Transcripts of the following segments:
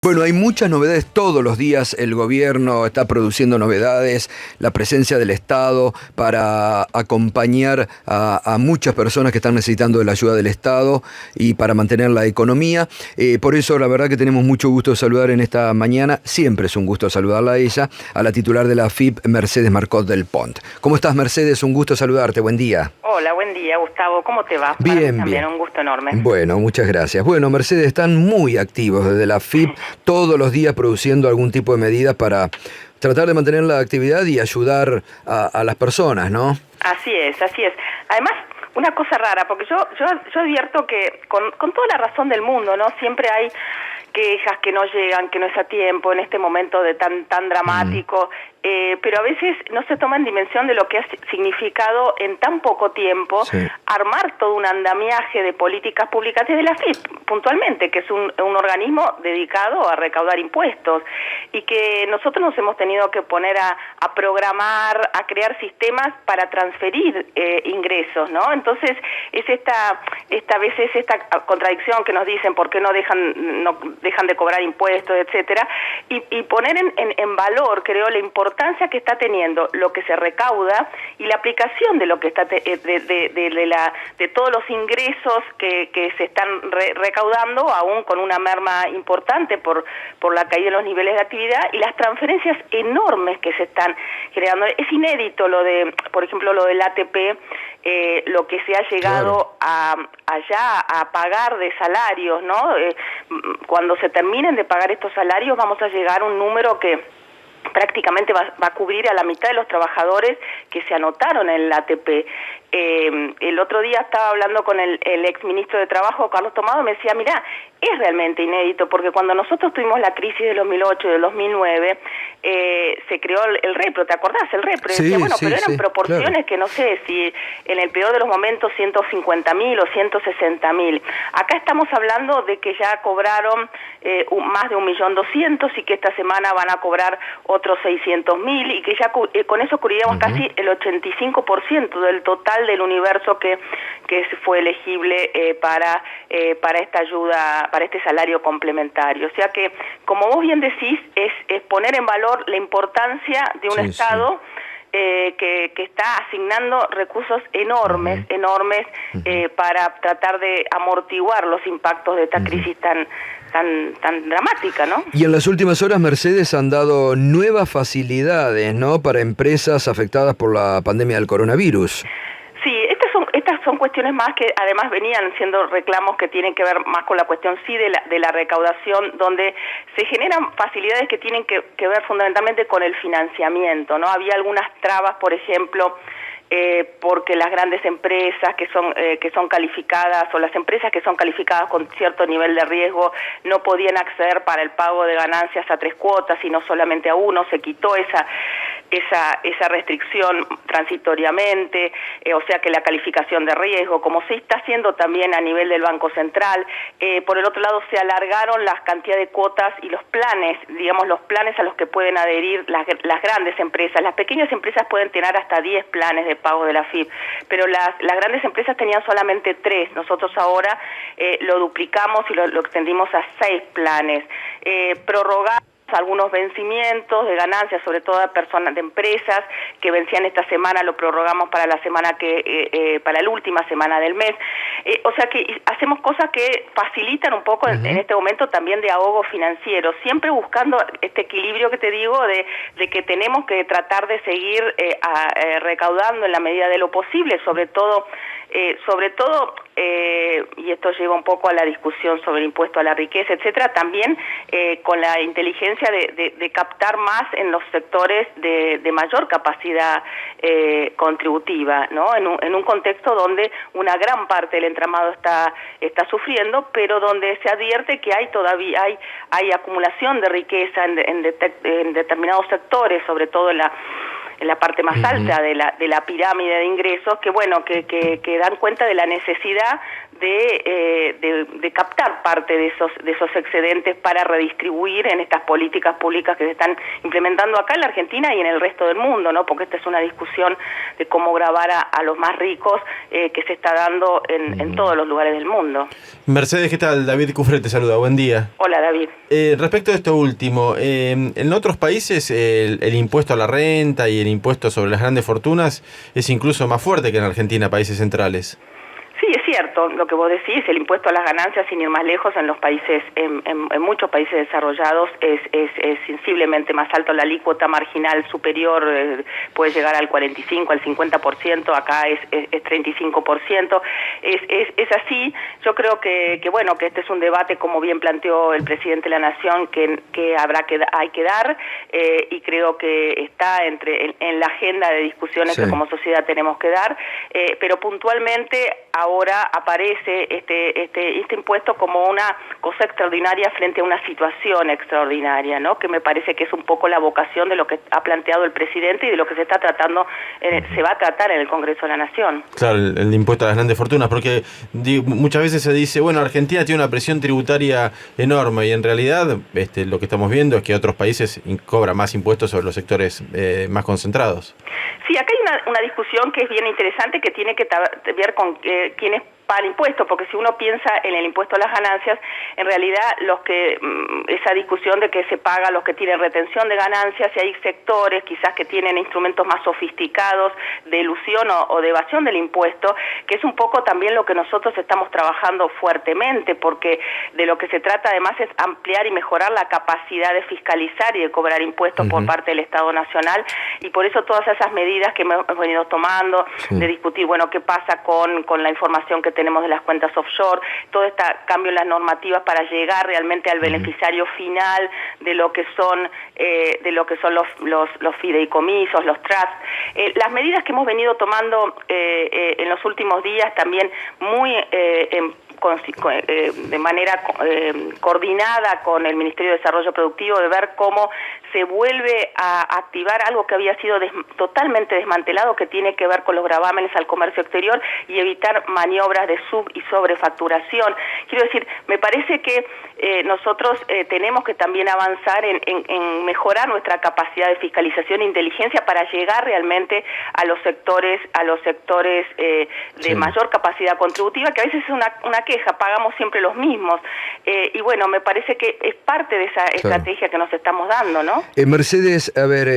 Bueno, hay muchas novedades todos los días. El gobierno está produciendo novedades, la presencia del Estado para acompañar a muchas personas que están necesitando de la ayuda del Estado y para mantener la economía. Por eso, la verdad que tenemos mucho gusto de saludar en esta mañana. Siempre es un gusto saludarla a ella, a la titular de la AFIP, Mercedes Marcot del Pont. ¿Cómo estás, Mercedes? Un gusto saludarte. Buen día. Hola, buen día, Gustavo. ¿Cómo te va? Bien, también, bien. Un gusto enorme. Bueno, muchas gracias. Bueno, Mercedes, están muy activos desde la AFIP, todos los días produciendo algún tipo de medidas para tratar de mantener la actividad y ayudar a las personas, ¿no? Así es, así es. Además, una cosa rara, porque yo advierto que con toda la razón del mundo, ¿no? Siempre hay quejas que no llegan, que no es a tiempo en este momento de tan dramático, pero a veces no se toma en dimensión de lo que ha significado en tan poco tiempo armar todo un andamiaje de políticas públicas desde la AFIP, puntualmente, que es un organismo dedicado a recaudar impuestos, y que nosotros nos hemos tenido que poner a programar, a crear sistemas para transferir ingresos, ¿no? Entonces, es esta contradicción que nos dicen por qué no dejan de cobrar impuestos, etcétera, y poner en valor, creo, la importancia que está teniendo lo que se recauda y la aplicación de lo que está de todos los ingresos que se están recaudando, aún con una merma importante por la caída de los niveles de actividad y las transferencias enormes que se están generando. Es inédito por ejemplo, lo del ATP, lo que se ha llegado allá a pagar de salarios, ¿no? Cuando se terminen de pagar estos salarios vamos a llegar a un número que prácticamente va a cubrir a la mitad de los trabajadores que se anotaron en el ATP. El otro día estaba hablando con el exministro de Trabajo, Carlos Tomado, y me decía, mirá, es realmente inédito, porque cuando nosotros tuvimos la crisis de 2008 y del 2009, se creó el REPRO, ¿te acordás? El REPRO, Sí, decía, bueno, sí, pero eran sí, proporciones claro. que no sé si en el peor de los momentos 150.000 o 160.000. Acá estamos hablando de que ya cobraron más de 1.200.000 y que esta semana van a cobrar otros 600.000 y que ya con eso cubriríamos casi el 85% del total del universo que fue elegible para esta ayuda, para este salario complementario. O sea que, como vos bien decís, es poner en valor la importancia de un Estado que está asignando recursos enormes para tratar de amortiguar los impactos de esta crisis tan dramática, ¿no? Y en las últimas horas, Mercedes, han dado nuevas facilidades, ¿no?, para empresas afectadas por la pandemia del coronavirus. Sí, estas son cuestiones más que además venían siendo reclamos que tienen que ver más con la cuestión de la recaudación, donde se generan facilidades que tienen que ver fundamentalmente con el financiamiento, ¿no? Había algunas trabas, por ejemplo, porque las grandes empresas que son calificadas, o las empresas que son calificadas con cierto nivel de riesgo, no podían acceder para el pago de ganancias a 3 cuotas, sino solamente a 1. Se quitó esa restricción transitoriamente, o sea que la calificación de riesgo, como se está haciendo también a nivel del Banco Central. Por el otro lado, se alargaron las cantidades de cuotas y los planes, digamos, los planes a los que pueden adherir las grandes empresas. Las pequeñas empresas pueden tener hasta 10 planes de pago de la AFIP, pero las grandes empresas tenían solamente 3. Nosotros ahora lo duplicamos y lo extendimos a 6 planes. Prorrogamos algunos vencimientos de ganancias, sobre todo a personas de empresas que vencían esta semana, lo prorrogamos para la semana para la última semana del mes. O sea que hacemos cosas que facilitan un poco en este momento también de ahogo financiero, siempre buscando este equilibrio que te digo de que tenemos que tratar de seguir recaudando en la medida de lo posible, sobre todo, y esto lleva un poco a la discusión sobre el impuesto a la riqueza, etcétera, también con la inteligencia de captar más en los sectores de mayor capacidad contributiva, ¿no? En un contexto donde una gran parte del entramado está sufriendo, pero donde se advierte que hay acumulación de riqueza en determinados sectores, sobre todo en la parte más alta de la pirámide de ingresos, que dan cuenta de la necesidad de captar parte de esos excedentes para redistribuir en estas políticas públicas que se están implementando acá en la Argentina y en el resto del mundo, ¿no? Porque esta es una discusión de cómo gravar a los más ricos que se está dando en todos los lugares del mundo. Mercedes, ¿qué tal? David Cufré te saluda, buen día. Hola, David. Respecto a esto último, en otros países el impuesto a la renta y el impuesto sobre las grandes fortunas es incluso más fuerte que en Argentina, países centrales. Sí, es cierto lo que vos decís, el impuesto a las ganancias, sin ir más lejos, en los países, en muchos países desarrollados es sensiblemente más alto, la alícuota marginal superior puede llegar al 45, al 50%, acá es 35%, es así. Yo creo que bueno, que este es un debate, como bien planteó el presidente de la Nación, que hay que dar, y creo que está en la agenda de discusiones que como sociedad tenemos que dar, pero puntualmente ahora aparece este impuesto como una cosa extraordinaria frente a una situación extraordinaria, ¿no? Que me parece que es un poco la vocación de lo que ha planteado el presidente y de lo que se está tratando, se va a tratar en el Congreso de la Nación. Claro, el impuesto a las grandes fortunas, porque muchas veces se dice, bueno, Argentina tiene una presión tributaria enorme y en realidad lo que estamos viendo es que otros países cobran más impuestos sobre los sectores más concentrados. Sí, acá hay una discusión que es bien interesante, que tiene que ver con quiénes pagan impuestos, porque si uno piensa en el impuesto a las ganancias, en realidad esa discusión de que se paga los que tienen retención de ganancias, y hay sectores quizás que tienen instrumentos más sofisticados de elusión o de evasión del impuesto, que es un poco también lo que nosotros estamos trabajando fuertemente, porque de lo que se trata además es ampliar y mejorar la capacidad de fiscalizar y de cobrar impuestos por parte del Estado Nacional, y por eso todas esas medidas que hemos venido tomando, de discutir, bueno, qué pasa con la información que tenemos de las cuentas offshore, todo este cambio en las normativas para llegar realmente al beneficiario final de lo que son los fideicomisos, los trusts, las medidas que hemos venido tomando en los últimos días también muy de manera coordinada con el Ministerio de Desarrollo Productivo, de ver cómo se vuelve a activar algo que había sido totalmente desmantelado, que tiene que ver con los gravámenes al comercio exterior y evitar maniobras de sub- y sobrefacturación. Quiero decir, me parece que nosotros tenemos que también avanzar en mejorar nuestra capacidad de fiscalización e inteligencia para llegar realmente a los sectores de mayor capacidad contributiva, que a veces es una queja, pagamos siempre los mismos, y bueno, me parece que es parte de esa estrategia que nos estamos dando, ¿no? Mercedes, a ver,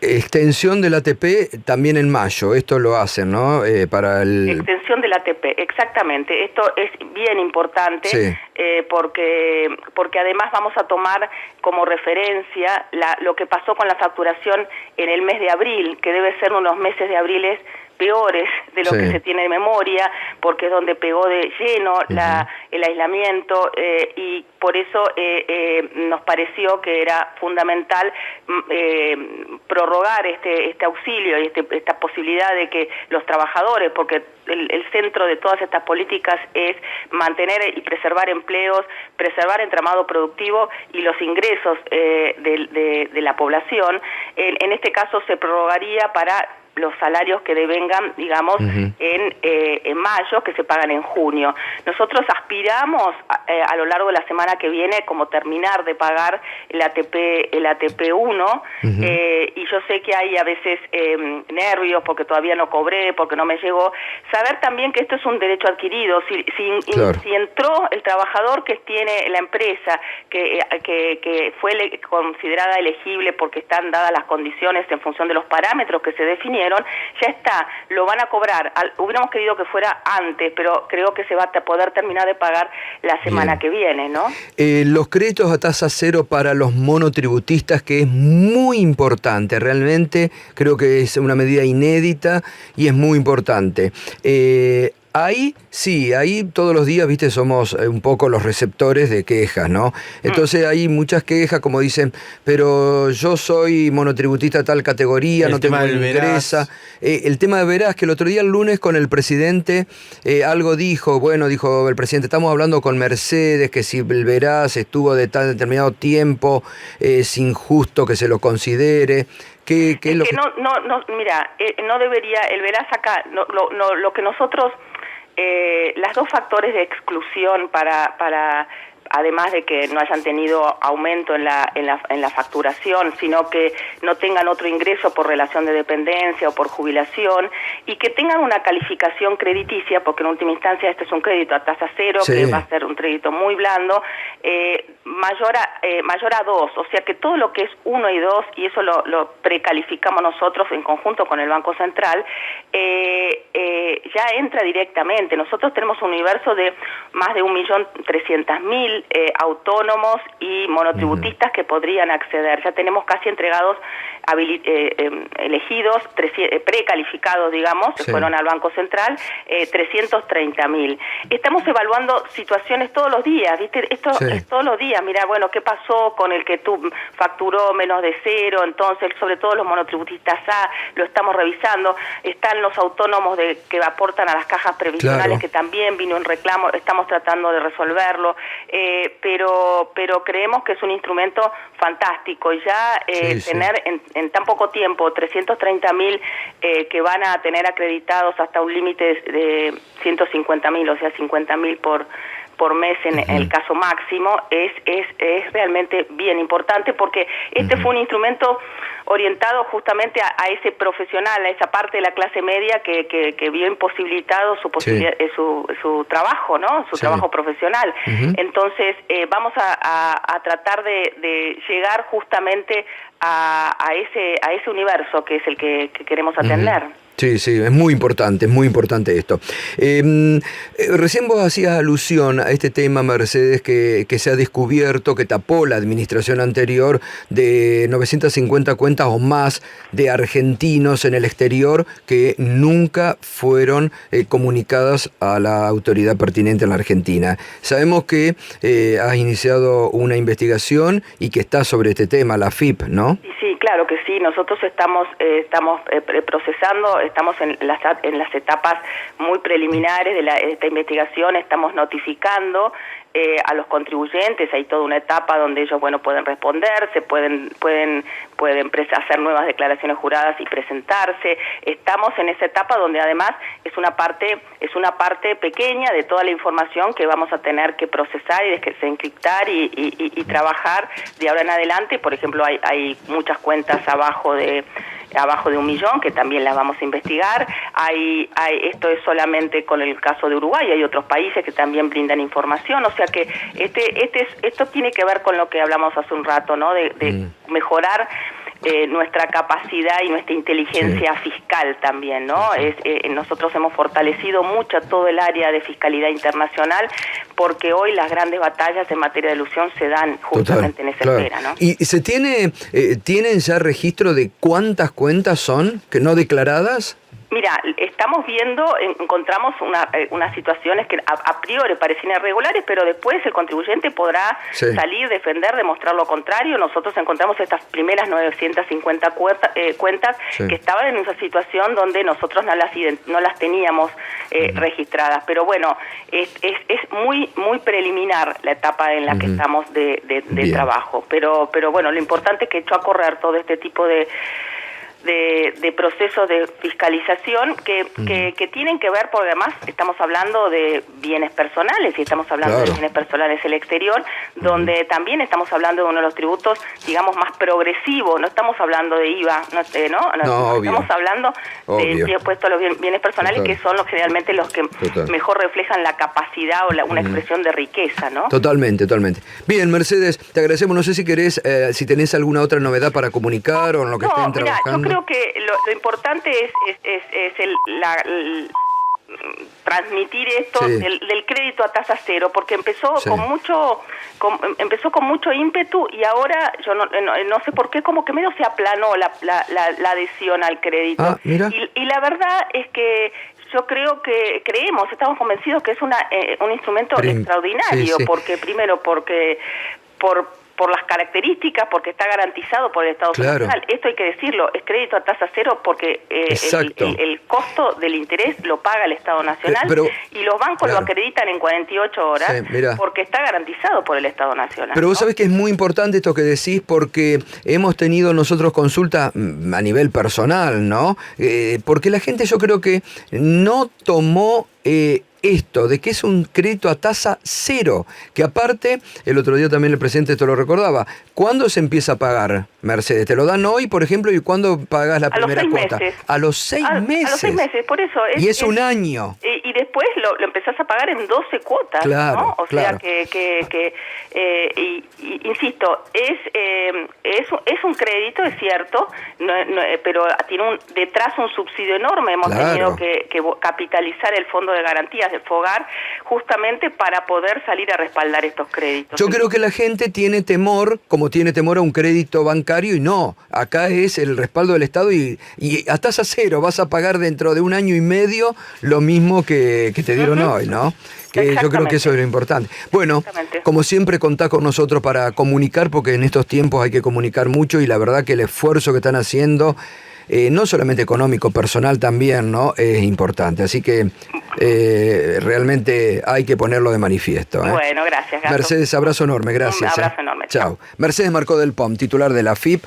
extensión del ATP también en mayo, esto lo hacen, ¿no? Extensión del ATP, exactamente, esto es bien importante, porque además vamos a tomar como referencia lo que pasó con la facturación en el mes de abril, que debe ser unos meses de abril peores de lo que se tiene de memoria, porque es donde pegó de lleno el aislamiento, y por eso nos pareció que era fundamental prorrogar este auxilio y esta posibilidad de que los trabajadores, porque el centro de todas estas políticas es mantener y preservar empleos, preservar entramado productivo y los ingresos de la población. En este caso se prorrogaría para los salarios que devengan, digamos, en mayo, que se pagan en junio. Nosotros aspiramos a lo largo de la semana que viene como terminar de pagar el ATP 1, y yo sé que hay a veces nervios porque todavía no cobré, porque no me llegó. Saber también que esto es un derecho adquirido. Si entró el trabajador que tiene la empresa, que fue considerada elegible porque están dadas las condiciones en función de los parámetros que se definieron, ya está, lo van a cobrar. Hubiéramos querido que fuera antes, pero creo que se va a poder terminar de pagar la semana que viene, ¿no? Los créditos a tasa cero para los monotributistas, que es muy importante, realmente creo que es una medida inédita y es muy importante. Ahí todos los días, viste, somos un poco los receptores de quejas, ¿no? Entonces hay muchas quejas, como dicen, pero yo soy monotributista de tal categoría, no tengo ingreso. El tema de Veraz, que el otro día, el lunes, con el presidente, algo dijo el presidente, estamos hablando con Mercedes, que si el Veraz estuvo de tal determinado tiempo, es injusto que se lo considere. Mira, no debería, el Veraz acá, lo que nosotros las dos factores de exclusión para además de que no hayan tenido aumento en la facturación, sino que no tengan otro ingreso por relación de dependencia o por jubilación, y que tengan una calificación crediticia, porque en última instancia este es un crédito a tasa cero, sí, que va a ser un crédito muy blando, mayor a 2, o sea que todo lo que es 1 y 2, y eso lo precalificamos nosotros en conjunto con el Banco Central, ya entra directamente. Nosotros tenemos un universo de más de 1.300.000 autónomos y monotributistas que podrían acceder. Ya tenemos casi entregados, elegidos, precalificados, digamos, que fueron al Banco Central, 330.000. Estamos evaluando situaciones todos los días, ¿viste? Esto es todos los días. Mira, bueno, ¿qué pasó con el que tú facturó menos de cero? Entonces, sobre todo los monotributistas A, lo estamos revisando. Están los autónomos que aportan a las cajas previsionales, que también vino en reclamo, estamos tratando de resolverlo. Pero creemos que es un instrumento fantástico, y ya tener en tan poco tiempo 330.000 que van a tener acreditados hasta un límite de 150.000, o sea, 50.000 por mes en el caso máximo, es realmente bien importante, porque este fue un instrumento orientado justamente a ese profesional, a esa parte de la clase media que vio imposibilitado su trabajo, ¿no? Su trabajo profesional. Entonces, vamos a tratar de llegar justamente a ese universo que es el que queremos atender. Sí, es muy importante esto. Recién vos hacías alusión a este tema, Mercedes, que se ha descubierto, que tapó la administración anterior, de 950 cuentas o más de argentinos en el exterior que nunca fueron comunicadas a la autoridad pertinente en la Argentina. Sabemos que has iniciado una investigación y que está sobre este tema, la AFIP, ¿no? Sí, claro que sí. Nosotros estamos procesando, estamos en las etapas muy preliminares de esta investigación, estamos notificando a los contribuyentes. Hay toda una etapa donde ellos, pueden responder, pueden hacer nuevas declaraciones juradas y presentarse. Estamos en esa etapa donde además es una parte pequeña de toda la información que vamos a tener que procesar y desencriptar y trabajar de ahora en adelante. Por ejemplo, hay muchas cuentas abajo de 1 millón que también las vamos a investigar. Esto es solamente con el caso de Uruguay, hay otros países que también brindan información, o sea que esto tiene que ver con lo que hablamos hace un rato, ¿no? De mejorar nuestra capacidad y nuestra inteligencia fiscal también, ¿no? Nosotros hemos fortalecido mucho todo el área de fiscalidad internacional, porque hoy las grandes batallas en materia de elusión se dan justamente en esa esfera, ¿no? ¿Y se tienen ya registro de cuántas cuentas son que no declaradas? Mira, estamos viendo, encontramos unas situaciones que a priori parecen irregulares, pero después el contribuyente podrá salir, defender, demostrar lo contrario. Nosotros encontramos estas primeras 950 cuentas que estaban en esa situación donde nosotros no las teníamos registradas. Pero bueno, es muy preliminar la etapa en la que estamos de trabajo. Pero bueno, lo importante es que echó a correr todo este tipo de procesos de fiscalización que tienen que ver, porque además estamos hablando de bienes personales, y estamos hablando de bienes personales en el exterior, donde también estamos hablando de uno de los tributos, digamos, más progresivos. No estamos hablando de IVA, estamos hablando del impuesto a los bienes personales, que son generalmente los que mejor reflejan la capacidad o una expresión de riqueza, ¿no? Totalmente. Bien, Mercedes, te agradecemos. No sé si querés, si tenés alguna otra novedad para comunicar o en lo que estén trabajando. Yo creo que lo importante es transmitir esto del crédito a tasa cero, porque empezó con mucho ímpetu, y ahora yo no sé por qué, como que medio se aplanó la adhesión al crédito. Y la verdad es que yo estamos convencidos que es un instrumento extraordinario, porque primero por las características, porque está garantizado por el Estado Nacional. Esto hay que decirlo, es crédito a tasa cero porque el costo del interés lo paga el Estado Nacional, y los bancos lo acreditan en 48 horas porque está garantizado por el Estado Nacional. Pero vos sabés que es muy importante esto que decís, porque hemos tenido nosotros consultas a nivel personal, ¿no? Porque la gente, yo creo que no tomó esto, de que es un crédito a tasa cero, que aparte, el otro día también el presidente esto lo recordaba, ¿cuándo se empieza a pagar, Mercedes? ¿Te lo dan hoy, por ejemplo, y cuándo pagas la primera cuota? A los 6 meses. A los 6 meses, por eso. Y es un año. Y después lo empezás a pagar en 12 cuotas, claro, ¿no? O claro. sea insisto, es un crédito, es cierto, pero tiene detrás un subsidio enorme. Hemos tenido que capitalizar el Fondo de Garantías del FOGAR justamente para poder salir a respaldar estos créditos. Yo creo que la gente tiene temor, como tiene temor a un crédito bancario, y no. Acá es el respaldo del Estado y a tasa cero vas a pagar dentro de un año y medio lo mismo que te dieron hoy, ¿no? Que yo creo que eso es lo importante. Bueno, como siempre, contá con nosotros para comunicar, porque en estos tiempos hay que comunicar mucho y la verdad que el esfuerzo que están haciendo, no solamente económico, personal también, ¿no? Es importante. Así que realmente hay que ponerlo de manifiesto. Bueno, gracias, Gato. Mercedes, abrazo enorme, gracias. Un abrazo enorme. Chao. Mercedes Marcó del POM, titular de la AFIP.